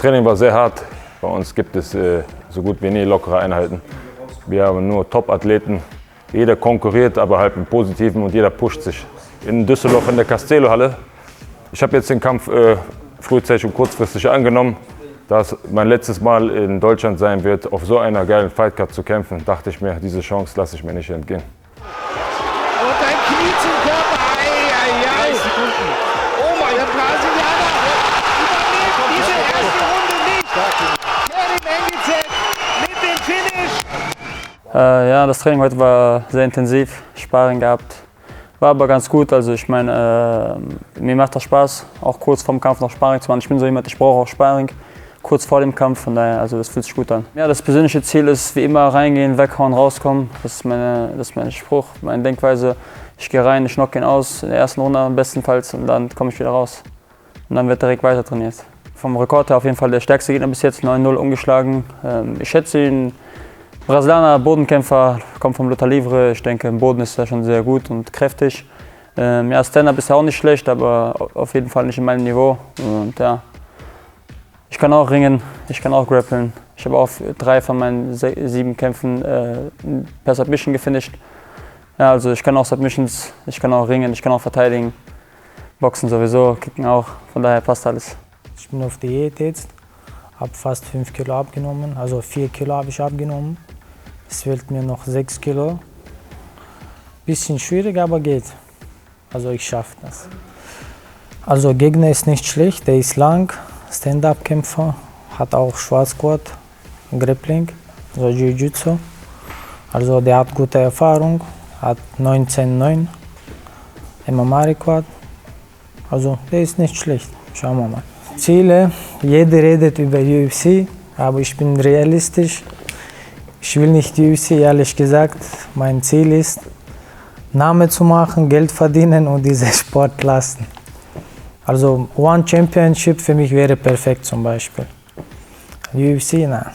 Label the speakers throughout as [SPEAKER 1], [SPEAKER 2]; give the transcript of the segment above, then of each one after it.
[SPEAKER 1] Training war sehr hart. Bei uns gibt es so gut wie nie lockere Einheiten. Wir haben nur Top-Athleten. Jeder konkurriert, aber halt im Positiven und jeder pusht sich. In Düsseldorf in der Castello-Halle. Ich habe jetzt den Kampf frühzeitig und kurzfristig angenommen. Da es mein letztes Mal in Deutschland sein wird, auf so einer geilen Fightcard zu kämpfen, dachte ich mir, diese Chance lasse ich mir nicht entgehen.
[SPEAKER 2] Und ein Knie zum Körper. Ei.
[SPEAKER 3] 3 Sekunden.
[SPEAKER 2] Oh mein Gott, Brasilianer überlebt diese erste Runde nicht. Kerim Engizet mit dem Finish.
[SPEAKER 4] Ja, das Training heute war sehr intensiv, Sparring gehabt. War aber ganz gut, also ich meine, mir macht das Spaß, auch kurz vorm Kampf noch Sparring zu machen. Ich bin so jemand, ich brauche auch Sparring, kurz vor dem Kampf, von daher, also das fühlt sich gut an. Ja, das persönliche Ziel ist wie immer reingehen, weghauen, rauskommen. Das ist mein Spruch, meine Denkweise. Ich gehe rein, ich knock ihn aus, in der ersten Runde am bestenfalls und dann komme ich wieder raus. Und dann wird direkt weiter trainiert. Vom Rekord her auf jeden Fall der stärkste Gegner bis jetzt, 9-0 ungeschlagen. Ich schätze ihn, Brasilianer, Bodenkämpfer, kommt vom Luta Livre. Ich denke, im Boden ist er schon sehr gut und kräftig. Ja, Stand-up ist ja auch nicht schlecht, aber auf jeden Fall nicht in meinem Niveau. Und ja, ich kann auch ringen, ich kann auch grappeln. Ich habe auch 3 von meinen 7 Kämpfen per Submission gefinisht. Ja, also ich kann auch Submissions, ich kann auch ringen, ich kann auch verteidigen. Boxen sowieso, Kicken auch, von daher passt alles.
[SPEAKER 5] Ich bin auf Diät jetzt, habe fast 5 Kilo abgenommen, also 4 Kilo habe ich abgenommen. Es fehlt mir noch 6 Kilo. Bisschen schwierig, aber geht. Also ich schaffe das. Also Gegner ist nicht schlecht, der ist lang, Stand-up-Kämpfer, hat auch Schwarzgurt, Grappling, also Jiu-Jitsu. Also der hat gute Erfahrung, hat 19,9 MMA-Rekord. Also der ist nicht schlecht, schauen wir mal. Ziele, jeder redet über UFC, aber ich bin realistisch. Ich will nicht UFC, ehrlich gesagt. Mein Ziel ist, Name zu machen, Geld verdienen und diesen Sport lassen. Also One Championship für mich wäre perfekt zum Beispiel. UFC, na.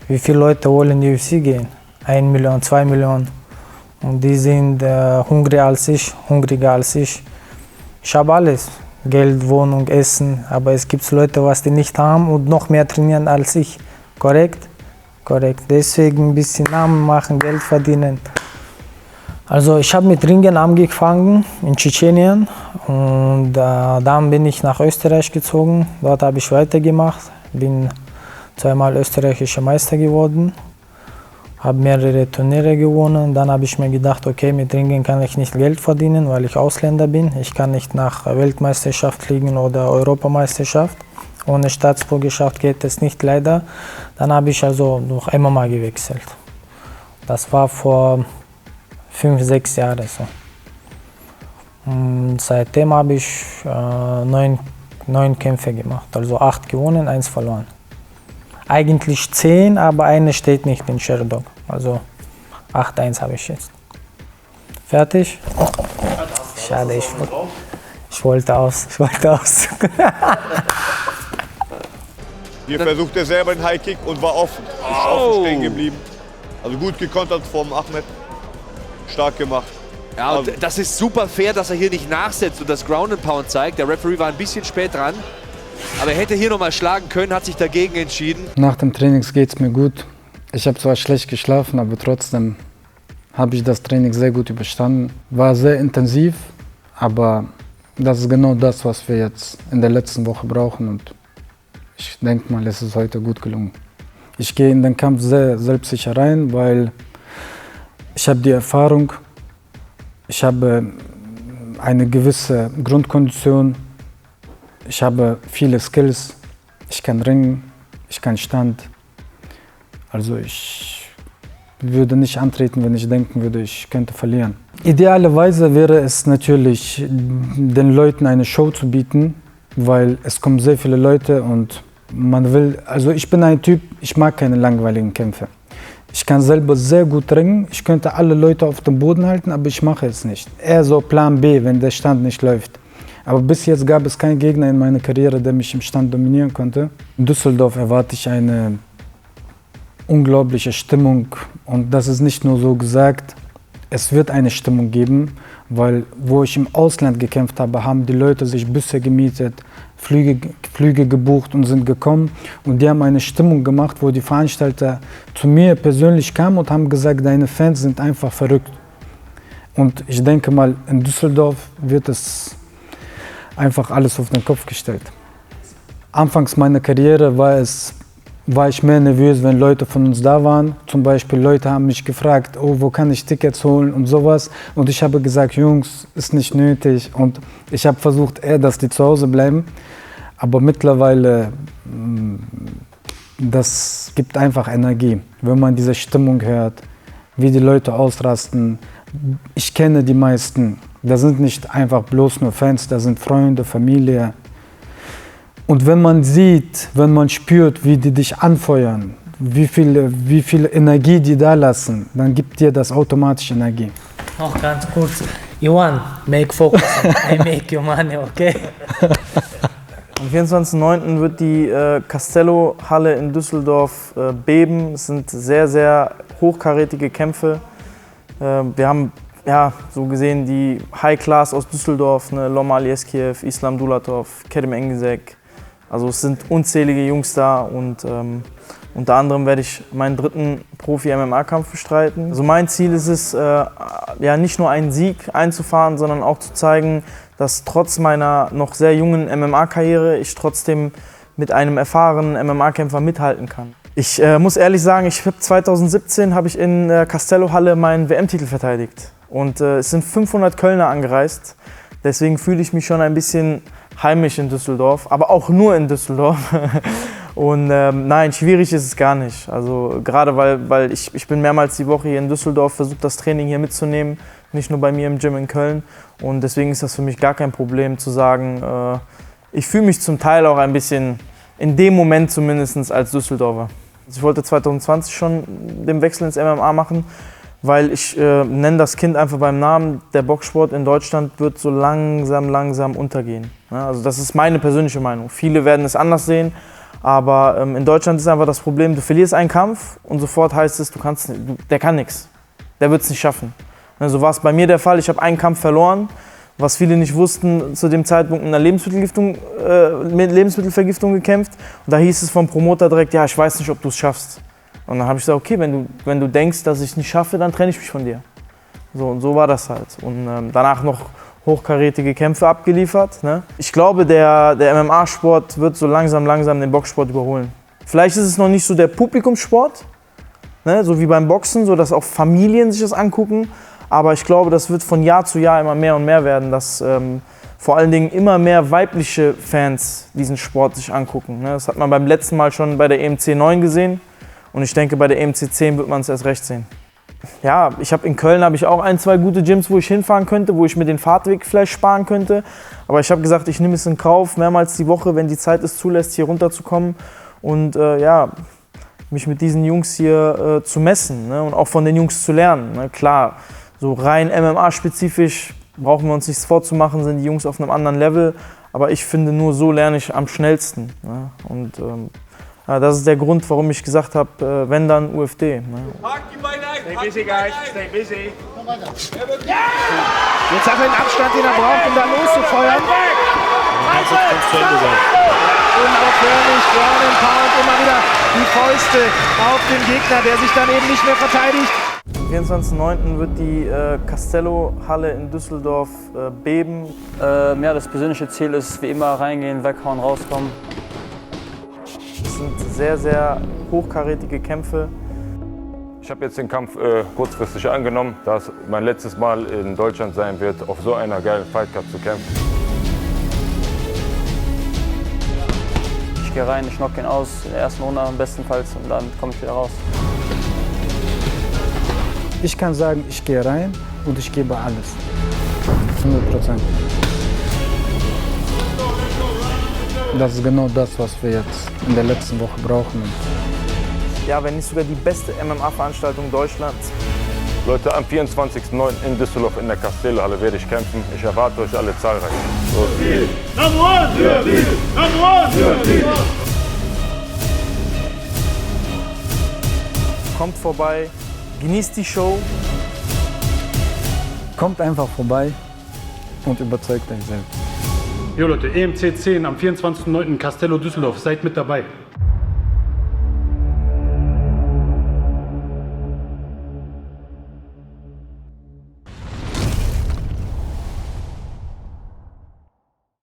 [SPEAKER 5] Wie viele Leute wollen UFC gehen? 1 Million, 2 Millionen. Und die sind hungriger als ich. Ich habe alles. Geld, Wohnung, Essen. Aber es gibt Leute, was die nicht haben und noch mehr trainieren als ich. Korrekt? Korrekt. Deswegen ein bisschen Namen machen, Geld verdienen. Also ich habe mit Ringen angefangen in Tschetschenien und dann bin ich nach Österreich gezogen. Dort habe ich weitergemacht, bin 2-mal österreichischer Meister geworden, habe mehrere Turniere gewonnen. Dann habe ich mir gedacht, okay, mit Ringen kann ich nicht Geld verdienen, weil ich Ausländer bin. Ich kann nicht nach Weltmeisterschaft fliegen oder Europameisterschaft. Ohne Staatsbürgerschaft geht es nicht, leider. Dann habe ich also durch MMA gewechselt. Das war vor 5, 6 Jahren so. Und seitdem habe ich 9 Kämpfe gemacht, also 8 gewonnen, 1 verloren. Eigentlich 10, aber eine steht nicht in Sherdog. Also 8-1 habe ich jetzt. Fertig? Schade, ich wollte aus.
[SPEAKER 3] Hier versucht er selber den High Kick und war offen. Ist offen stehen geblieben. Also gut gekontert vom Ahmed. Stark gemacht.
[SPEAKER 6] Ja, und das ist super fair, dass er hier nicht nachsetzt und das Ground and Pound zeigt. Der Referee war ein bisschen spät dran. Aber er hätte hier noch mal schlagen können, hat sich dagegen entschieden.
[SPEAKER 7] Nach dem Training geht es mir gut. Ich habe zwar schlecht geschlafen, aber trotzdem habe ich das Training sehr gut überstanden. War sehr intensiv, aber das ist genau das, was wir jetzt in der letzten Woche brauchen. Und ich denke mal, es ist heute gut gelungen. Ich gehe in den Kampf sehr selbstsicher rein, weil ich habe die Erfahrung, ich habe eine gewisse Grundkondition, ich habe viele Skills, ich kann ringen, ich kann Stand. Also ich würde nicht antreten, wenn ich denken würde, ich könnte verlieren. Idealerweise wäre es natürlich, den Leuten eine Show zu bieten, weil es kommen sehr viele Leute und man will, also ich bin ein Typ, ich mag keine langweiligen Kämpfe. Ich kann selber sehr gut ringen, ich könnte alle Leute auf dem Boden halten, aber ich mache es nicht. Eher so Plan B, wenn der Stand nicht läuft. Aber bis jetzt gab es keinen Gegner in meiner Karriere, der mich im Stand dominieren konnte. In Düsseldorf erwarte ich eine unglaubliche Stimmung und das ist nicht nur so gesagt. es wird eine Stimmung geben, weil wo ich im Ausland gekämpft habe, haben die Leute sich Busse gemietet, Flüge gebucht und sind gekommen. Und die haben eine Stimmung gemacht, wo die Veranstalter zu mir persönlich kamen und haben gesagt, deine Fans sind einfach verrückt. Und ich denke mal, in Düsseldorf wird es einfach alles auf den Kopf gestellt. Anfangs meiner Karriere war ich mehr nervös, wenn Leute von uns da waren. Zum Beispiel Leute haben mich gefragt, oh, wo kann ich Tickets holen und sowas. Und ich habe gesagt, Jungs, ist nicht nötig. Und ich habe versucht eher, dass die zu Hause bleiben. Aber mittlerweile, das gibt einfach Energie, wenn man diese Stimmung hört, wie die Leute ausrasten. Ich kenne die meisten. Das sind nicht einfach bloß nur Fans, das sind Freunde, Familie. Und wenn man sieht, wenn man spürt, wie die dich anfeuern, wie viel Energie die da lassen, dann gibt dir das automatisch Energie.
[SPEAKER 5] Noch ganz kurz, Johan, make focus, I make your money, okay?
[SPEAKER 8] Am 24.09. wird die Castello-Halle in Düsseldorf beben. Es sind sehr, sehr hochkarätige Kämpfe. Wir haben so gesehen die High Class aus Düsseldorf, ne? Loma Alieskiev, Islam Dulatov, Kerim Engizek. Also es sind unzählige Jungs da und unter anderem werde ich meinen 3. Profi-MMA-Kampf bestreiten. Also mein Ziel ist es, nicht nur einen Sieg einzufahren, sondern auch zu zeigen, dass trotz meiner noch sehr jungen MMA-Karriere ich trotzdem mit einem erfahrenen MMA-Kämpfer mithalten kann. Ich muss ehrlich sagen, 2017 habe ich in der Castello-Halle meinen WM-Titel verteidigt. Und es sind 500 Kölner angereist. Deswegen fühle ich mich schon ein bisschen heimisch in Düsseldorf, aber auch nur in Düsseldorf. Und nein, schwierig ist es gar nicht. Also gerade weil ich bin mehrmals die Woche hier in Düsseldorf, versuche das Training hier mitzunehmen, nicht nur bei mir im Gym in Köln. Und deswegen ist das für mich gar kein Problem zu sagen, ich fühle mich zum Teil auch ein bisschen, in dem Moment zumindest, als Düsseldorfer. Also ich wollte 2020 schon den Wechsel ins MMA machen, weil ich nenne das Kind einfach beim Namen, der Boxsport in Deutschland wird so langsam untergehen. Ja, also das ist meine persönliche Meinung. Viele werden es anders sehen, aber in Deutschland ist einfach das Problem, du verlierst einen Kampf und sofort heißt es, der kann nichts, der wird es nicht schaffen. Ja, so war es bei mir der Fall, ich habe einen Kampf verloren, was viele nicht wussten, zu dem Zeitpunkt in einer Lebensmittelvergiftung gekämpft. Und da hieß es vom Promoter direkt, ja, ich weiß nicht, ob du es schaffst. Und dann habe ich gesagt, okay, wenn du denkst, dass ich es nicht schaffe, dann trenne ich mich von dir. So, und so war das halt. Und danach noch hochkarätige Kämpfe abgeliefert. Ne? Ich glaube, der MMA-Sport wird so langsam den Boxsport überholen. Vielleicht ist es noch nicht so der Publikumssport, ne? So wie beim Boxen, so dass auch Familien sich das angucken. Aber ich glaube, das wird von Jahr zu Jahr immer mehr und mehr werden, dass vor allen Dingen immer mehr weibliche Fans diesen Sport sich angucken. Ne? Das hat man beim letzten Mal schon bei der EMC 9 gesehen. Und ich denke, bei der EMC 10 wird man es erst recht sehen. Ja, in Köln habe ich auch 1, 2 gute Gyms, wo ich hinfahren könnte, wo ich mir den Fahrtweg vielleicht sparen könnte. Aber ich habe gesagt, ich nehme es in Kauf, mehrmals die Woche, wenn die Zeit es zulässt, hier runterzukommen und mich mit diesen Jungs hier zu messen, ne? Und auch von den Jungs zu lernen. Ne? Klar, so rein MMA-spezifisch brauchen wir uns nichts vorzumachen, sind die Jungs auf einem anderen Level. Aber ich finde, nur so lerne ich am schnellsten. Ne? Und das ist der Grund, warum ich gesagt habe, wenn dann UFD. Ne?
[SPEAKER 2] Stay busy, guys. Stay busy. Jetzt hat er den Abstand, den er braucht, um da loszufeuern. Unaufhörlich, Ground and Pound, immer wieder die Fäuste auf den Gegner, der sich dann eben nicht mehr verteidigt.
[SPEAKER 8] Am 24.09. wird die Castello-Halle in Düsseldorf beben.
[SPEAKER 4] Das persönliche Ziel ist wie immer reingehen, weghauen, rauskommen.
[SPEAKER 8] Es sind sehr, sehr hochkarätige Kämpfe.
[SPEAKER 1] Ich habe jetzt den Kampf kurzfristig angenommen, da es mein letztes Mal in Deutschland sein wird, auf so einer geilen Fight Cup zu kämpfen.
[SPEAKER 4] Ich gehe rein, ich knock ihn aus, in der ersten Runde bestenfalls, und dann komme ich wieder raus.
[SPEAKER 7] Ich kann sagen, ich gehe rein und ich gebe alles. 100%. Das ist genau das, was wir jetzt in der letzten Woche brauchen.
[SPEAKER 8] Ja, wenn nicht sogar die beste MMA-Veranstaltung Deutschlands.
[SPEAKER 1] Leute, am 24.09. in Düsseldorf in der Castello-Halle werde ich kämpfen. Ich erwarte euch alle zahlreich.
[SPEAKER 8] Kommt vorbei, genießt die Show.
[SPEAKER 7] Kommt einfach vorbei und überzeugt euch selbst.
[SPEAKER 9] Jo Leute, EMC 10 am 24.09. Castello Düsseldorf. Seid mit dabei.